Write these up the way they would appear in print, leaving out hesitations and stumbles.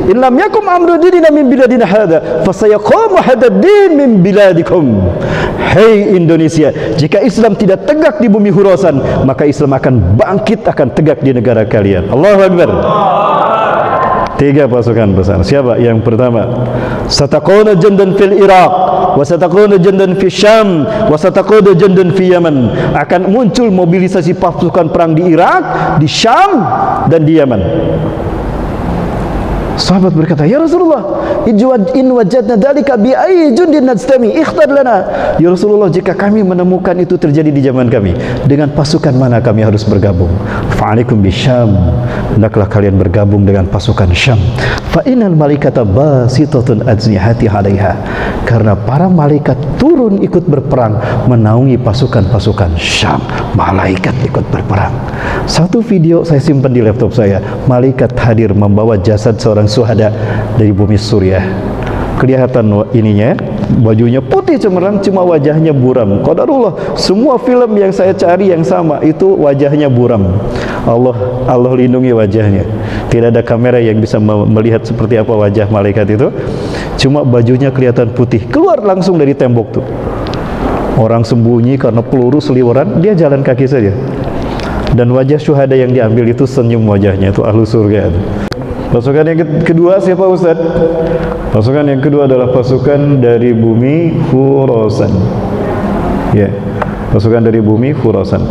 in lam yakum amru dinina min biladina hadha fasayaqumu hadad din min biladikum. Hei Indonesia, jika Islam tidak tegak di bumi Khurasan, maka Islam akan bangkit, akan tegak di negara kalian. Allahu Akbar. 3 pasukan besar. Siapa? Yang pertama, satakuna jundan fil Iraq, wa satakuna jundan fi Syam, wa satakuna jundan fi Yaman. Akan muncul mobilisasi pasukan perang di Irak, di Syam, dan di Yaman. Sahabat berkata, ya Rasulullah, in wajadna dalika bi ayyi jundin najtami ikhtar lana. Ya Rasulullah, jika kami menemukan itu terjadi di zaman kami, dengan pasukan mana kami harus bergabung? Fa'alaikum bisyam, hendaklah kalian bergabung dengan pasukan Syam. Fa innal malaikata basitatun ajnihati 'alaiha. Karena para malaikat turun ikut berperang menaungi pasukan-pasukan Syam. Malaikat ikut berperang. Satu video saya simpan di laptop saya, malaikat hadir membawa jasad seorang syuhada dari bumi Suriah. Kelihatan ininya, bajunya putih cemerlang, cuma wajahnya buram. Qadarullah, semua film yang saya cari yang sama itu wajahnya buram. Allah lindungi wajahnya. Tidak ada kamera yang bisa melihat seperti apa wajah malaikat itu. Cuma bajunya kelihatan putih. Keluar langsung dari tembok tuh. Orang sembunyi karena peluru seliweran, dia jalan kaki saja. Dan wajah syuhada yang diambil itu senyum wajahnya, itu ahlu surga. Pasukan yang kedua siapa Ustaz? Pasukan yang kedua adalah pasukan dari bumi Khurasan. Ya, pasukan dari bumi Khurasan.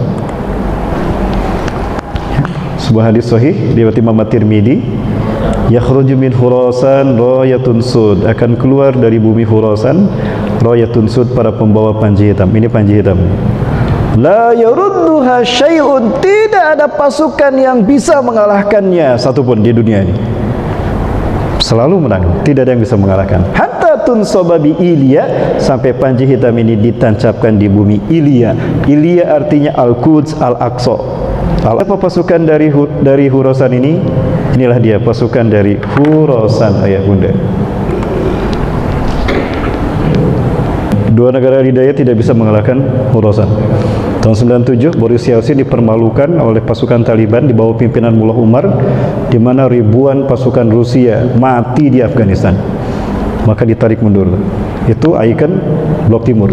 Sebuah hadis sahih riwayat Imam At-Tirmidzi, yakhruju min Khurasan rayatun sud, akan keluar dari bumi Khurasan rayatun sud, para pembawa panji hitam. Ini panji hitam. La yarudduha syai'un, tidak ada pasukan yang bisa mengalahkannya satupun di dunia ini. Selalu menang, tidak ada yang bisa mengalahkan. Hatta tunsaba bi Ilya, sampai panji hitam ini ditancapkan di bumi Ilya. Ilya artinya Al-Quds, Al-Aqsa. Apa pasukan dari Khurasan ini? Inilah dia pasukan dari Khurasan, ayah bunda. Dua negara hidayah tidak bisa mengalahkan Khurasan. Tahun 97 Boris Yeltsin dipermalukan oleh pasukan Taliban di bawah pimpinan Mullah Umar, di mana ribuan pasukan Rusia mati di Afghanistan. Maka ditarik mundur. Itu ikon Blok Timur.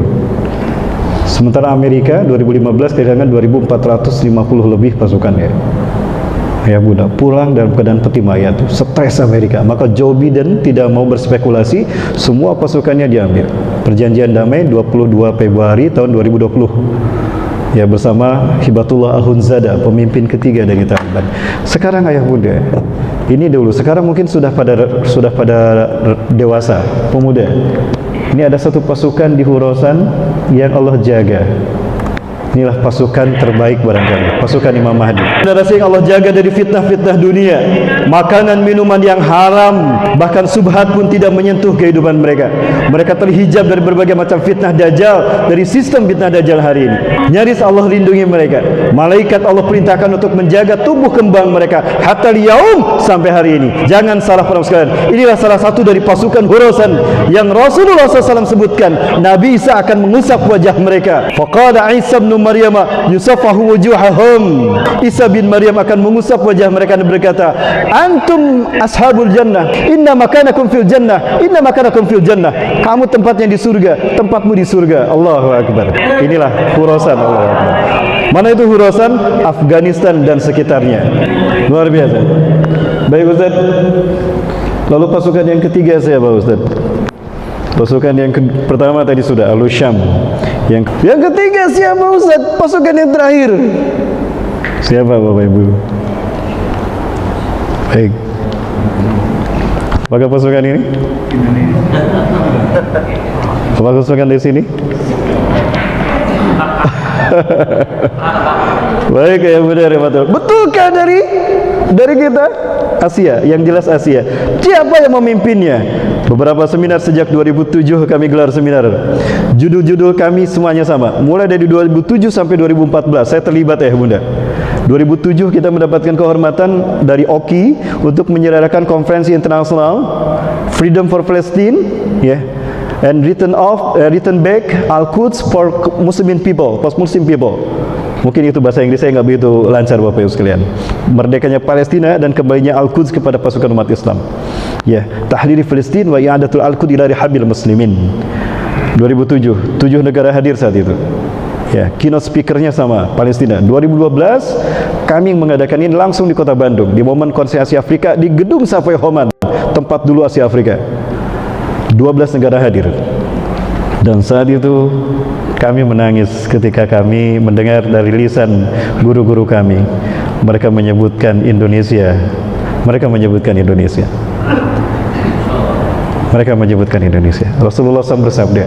Sementara Amerika 2015 kehilangan 2.450 lebih pasukannya. Ya bunda, pulang dalam keadaan peti mayat. Stres Amerika. Maka Joe Biden tidak mau berspekulasi, semua pasukannya diambil. Perjanjian damai 22 Februari tahun 2020. Ya, bersama Hibatullah Ahundzada, pemimpin ketiga dari Taliban. Sekarang ayah bunda, ini dulu. Sekarang mungkin sudah pada dewasa, pemuda. Ini ada satu pasukan di Khurasan yang Allah jaga. Inilah pasukan terbaik barangkali, pasukan Imam Mahdi. Saudara yang Allah jaga dari fitnah-fitnah dunia, makanan minuman yang haram, bahkan subhat pun tidak menyentuh kehidupan mereka. Mereka terhijab dari berbagai macam fitnah dajjal, dari sistem fitnah dajjal hari ini. Nyaris Allah lindungi mereka. Malaikat Allah perintahkan untuk menjaga tubuh kembang mereka hatta liyaum, sampai hari ini. Jangan salah paham sekalian. Inilah salah satu dari pasukan Khurasan yang Rasulullah SAW sebutkan Nabi Isa akan mengusap wajah mereka. Faqala Isa bin Maryam yusafahu wujuhahum. Isa bin Maryam akan mengusap wajah mereka dan berkata, antum ashabul jannah, inna makanakum fil jannah, inna makanakum fil jannah. Kamu tempatnya di surga, tempatmu di surga. Allahu Akbar. Inilah Khurasan. Allahu Akbar. Mana itu Khurasan? Afghanistan dan sekitarnya. Luar biasa. Baik Ustaz. Lalu pasukan yang ketiga siapa Ustaz? Pasukan yang pertama tadi sudah Al-Syam. Yang ketiga siapa Ustaz? Pasukan yang terakhir. Siapa Bapak Ibu? Baik. Apakah pasukan ini? Apakah pasukan di sini? Baik ya benar ya betul. Betulkah dari kita? Asia, yang jelas Asia. Siapa yang memimpinnya? Beberapa seminar sejak 2007 kami gelar seminar. Judul-judul kami semuanya sama. Mulai dari 2007 sampai 2014 saya terlibat ya bunda. 2007 kita mendapatkan kehormatan dari OKI untuk menyelenggarakan konferensi internasional Freedom for Palestine, ya. And written back Al-Quds for Muslim people, post Muslim people. Mungkin itu bahasa Inggris saya nggak begitu lancar Bapak Ibu sekalian. Merdekanya Palestina dan kembalinya Al-Quds kepada pasukan umat Islam. Ya, tahriri Palestin wa i'adatul al-Quds ila rihabil muslimin. 2007, 7 negara hadir saat itu. Ya, keynote speakernya sama Palestina. 2012 kami mengadakan ini langsung di kota Bandung di momen konferensi Asia Afrika di Gedung Savoy Homan, tempat dulu Asia Afrika. 12 negara hadir. Dan saat itu kami menangis ketika kami mendengar dari lisan guru-guru kami. Mereka menyebutkan Indonesia. Mereka menyebutkan Indonesia. Mereka menyebutkan Indonesia. Rasulullah SAW bersabda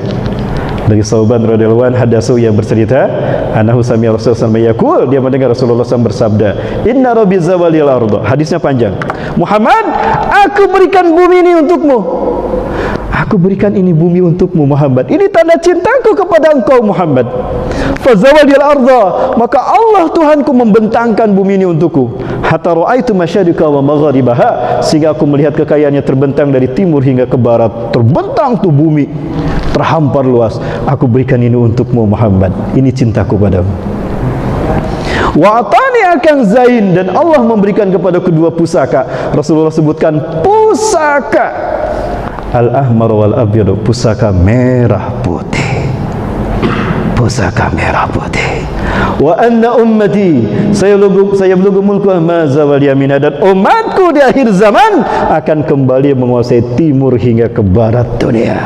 dari Sauban radhiyallahu anhu hadasu yang bercerita, anahu sami'a Rasulullah yaqul, dia mendengar Rasulullah SAW bersabda, inna rabbi zawalil ardh. Hadisnya panjang. Muhammad, aku berikan bumi ini untukmu. Aku berikan ini bumi untukmu Muhammad. Ini tanda cintaku kepada engkau Muhammad. Fazawalil ardh, maka Allah Tuhanku membentangkan bumi ini untukku. Hatta ra'aitu masyariqa wa magharibaha, sehingga aku melihat kekayaannya terbentang dari timur hingga ke barat. Terbentang tuh bumi, terhampar luas. Aku berikan ini untukmu Muhammad. Ini cintaku padamu. Wa atani akan zain, dan Allah memberikan kepada kedua pusaka. Rasulullah sebutkan pusaka al-ahmar wal abyad, pusaka merah putih. Pusaka merah putih. Wa anna ummati sayablugu mulku ma zawal yamina, dan umatku di akhir zaman akan kembali menguasai timur hingga ke barat dunia.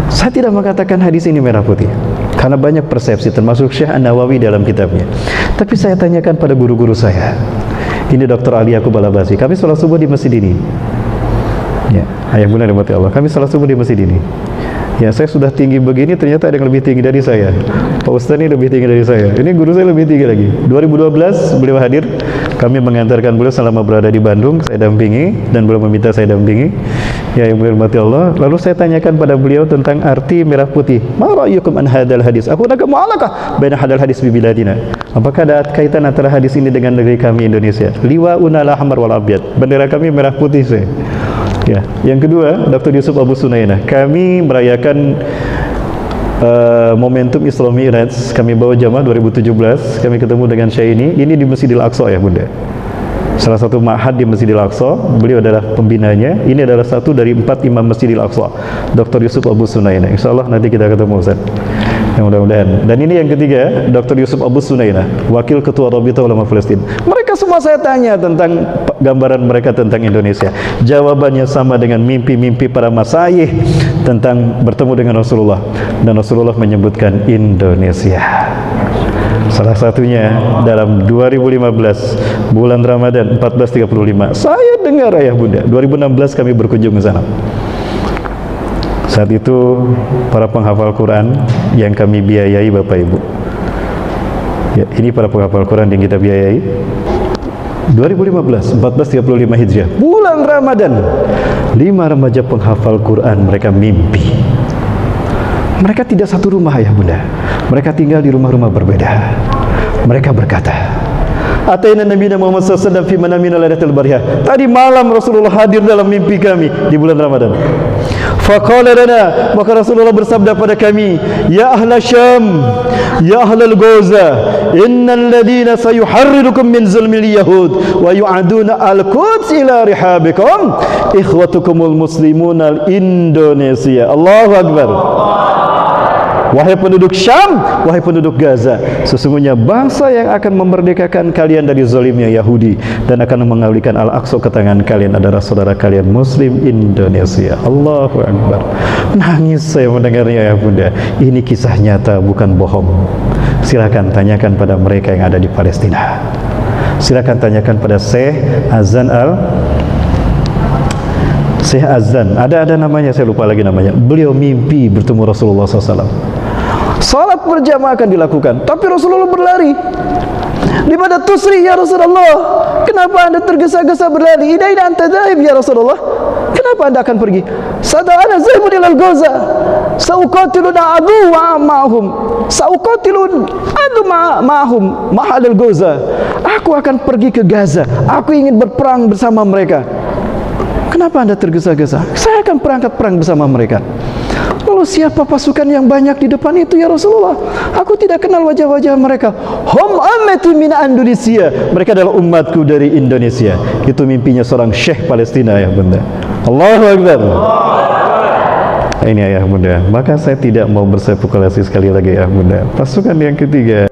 Saya tidak mengatakan hadis ini merah putih karena banyak persepsi, termasuk Syekh An-Nawawi dalam kitabnya. Tapi saya tanyakan pada guru-guru saya. Ini Dr. Ali Yaqub Al-Abbasi. Kami sholat subuh di masjid ini. Ya, ayah bunda dimati Allah. Kami sholat subuh di masjid ini. Ya, saya sudah tinggi begini, ternyata ada yang lebih tinggi dari saya. Pak Ustaz ini lebih tinggi dari saya. Ini guru saya lebih tinggi lagi. 2012 beliau hadir. Kami mengantarkan beliau selama berada di Bandung. Saya dampingi dan beliau meminta saya dampingi. Ya, yang berhormati Allah. Lalu saya tanyakan pada beliau tentang arti merah putih. Ma ra'yukum an hadzal hadis? Aku nak mu'alaqah baina hadzal hadis bi biladina. Apakah ada kaitan antara hadis ini dengan negeri kami Indonesia? Liwa'una al-ahmar wal abyad. Bendera kami merah putih saya. Ya, yang kedua, Dr. Yusuf Abu Sunainah. Kami merayakan momentum Isra Mi'raj. Kami bawa jamaah 2017. Kami ketemu dengan Syaini. Ini di Masjidil Aqsa ya bunda. Salah satu ma'had di Masjidil Aqsa. Beliau adalah pembinanya. Ini adalah satu dari 4 imam Masjidil Aqsa, Dr. Yusuf Abu Sunainah. Insyaallah nanti kita ketemu Ustaz. Yang mudah-mudahan. Dan ini yang ketiga, Dr. Yusuf Abu Sunainah, Wakil Ketua Rabita Ulama Palestin. Mereka semua saya tanya tentang gambaran mereka tentang Indonesia. Jawabannya sama dengan mimpi-mimpi para masyayikh tentang bertemu dengan Rasulullah. Dan Rasulullah menyebutkan Indonesia. Salah satunya dalam 2015 bulan Ramadan 1435. Saya dengar ayah bunda. 2016 kami berkunjung ke sana. Saat itu para penghafal Quran yang kami biayai Bapak Ibu. Ya, ini para penghafal Quran yang kita biayai. 2015, 1435 Hijriah, bulan Ramadan, 5 remaja penghafal Quran, mereka mimpi. Mereka tidak satu rumah ya bunda. Mereka tinggal di rumah-rumah berbeda. Mereka berkata, Atayna Nabi Muhammad SAW fi manamina lailatul bariyah. Tadi malam Rasulullah hadir dalam mimpi kami di bulan Ramadan. Faqala lana, maka Rasulullah bersabda pada kami, ya ahla Syam, ya ahlal Gaza, innal ladina sayuharrirukum min zulmil yahud wa yu'aduna al-Quds ila rihabikum ikhwatukumul muslimun al-Indonesia. Allahu Akbar. Wahai penduduk Syam, wahai penduduk Gaza, sesungguhnya bangsa yang akan memerdekakan kalian dari zalimnya Yahudi dan akan mengalihkan Al-Aqsa ke tangan kalian adalah saudara kalian Muslim Indonesia. Allahu Akbar. Nangis saya mendengarnya ya bunda. Ini kisah nyata, bukan bohong. Silakan tanyakan pada mereka yang ada di Palestina. Silakan tanyakan pada Syekh Azan Syekh Azan, ada namanya, saya lupa lagi namanya. Beliau mimpi bertemu Rasulullah SAW. Salat berjamaah akan dilakukan, tapi Rasulullah berlari. Di mana tusri ya Rasulullah? Kenapa anda tergesa-gesa berlari? Ida anta dhahib ya Rasulullah? Kenapa anda akan pergi? Sada'ana zahibun ilal Gaza. Sauqatilun adu wa ma'hum. Sauqatilun adu ma'hum ma'al Gaza. Aku akan pergi ke Gaza. Aku ingin berperang bersama mereka. Kenapa anda tergesa-gesa? Saya akan berangkat perang bersama mereka. Lalu lalu siapa pasukan yang banyak di depan itu ya Rasulullah? Aku tidak kenal wajah-wajah mereka. Hum ummati min Indonesia. Mereka adalah umatku dari Indonesia. Itu mimpinya seorang syekh Palestina ya bunda. Allahu Akbar. Ini ayah bunda. Maka saya tidak mau berspekulasi sekali lagi ya bunda. Pasukan yang ketiga